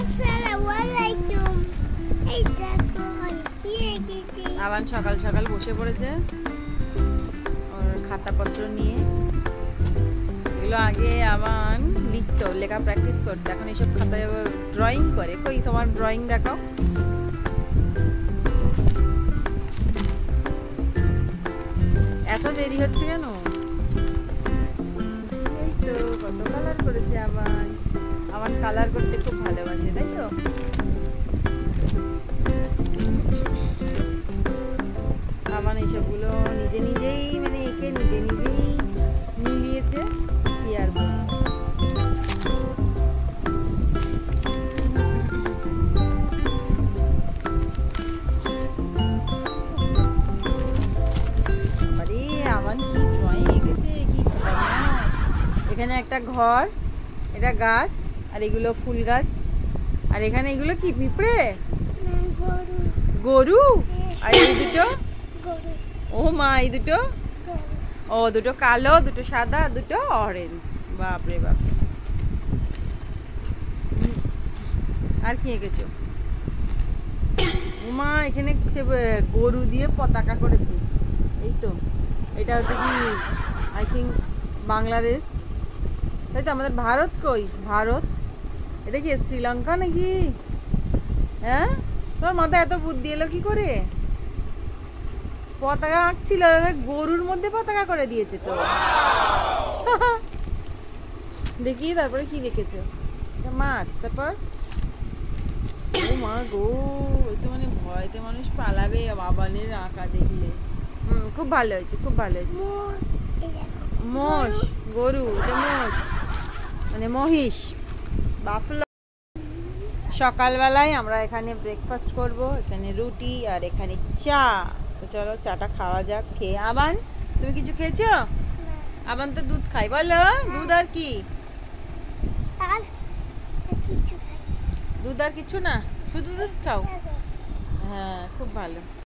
আসসালামুয়ালাইকুম। এই দেখো আমি কি এঁকেছি। আবার সকাল সকাল বসে পড়েছে ওর খাতাপত্র নিয়ে। এগুলো আগে আবার লিখতো, লেখা প্র্যাকটিস করতো, এখন এইসব খাতায় ড্রয়িং করে। কই তোমার ড্রয়িং দেখাও। এত দেরি হচ্ছে কেন? এই তো কত কালার করেছে আবার। আমার কালার করতে খুব ভালোবাসে, তাই তো? আবার এইসবগুলো নিজে নিজেই মানে এঁকে নিজে নিজেই মিলিয়েছে, কি আর বলবো। আরে আবার কি ড্রয়িং এঁকেছে, কি খতরনাক। এখানে একটা ঘর, এটা গাছ, আর এগুলো ফুল গাছ, আর এখানে এগুলো কি পিঁপড়ে, গরু গরু, আর এই দুটো, গরু ও মা এই দুটো, গরু। ও দুটো কালো, দুটো সাদা, দুটো অরেঞ্জ। বাপরে বাপ। আর কি এঁকেছো? উমা এখানে গরু দিয়ে পতাকা করেছি। এই তো এটা হচ্ছে কি আই থিঙ্ক বাংলাদেশ, তাই তো? আমাদের ভারত কই? ভারত। এটা কি শ্রীলঙ্কা নাকি? হ্যাঁ, তোমার মাথায় এত বুদ্ধি এলো কি করে? পতাকা আঁকছিল, গরুর মধ্যে পতাকা করে দিয়েছে তো। দেখি তারপরে কি লিখেছো? এটা মাছ, তারপর ও মা গো, ওই তো মানে ভয়তে মানুষ পালাবে বাবানের আঁকা দেখলে। খুব ভালো হয়েছে, খুব ভালো হয়েছে। মোষ, এই দেখো মোষ, গরু, এটা মোষ মানে মহিষ, বাফলো। সকালবেলায় আমরা এখানে ব্রেকফাস্ট করব, এখানে রুটি আর এখানে চা। তো চলো চাটা খাওয়া যাক। খেয়ে আবান, তুমি কিছু খেয়েছো? আবান তো দুধ খাই, বলো দুধ আর কি? আর কিছু খাই। দুধ আর কিছু না, শুধু দুধ খাও? দেখো। হ্যাঁ, খুব ভালো।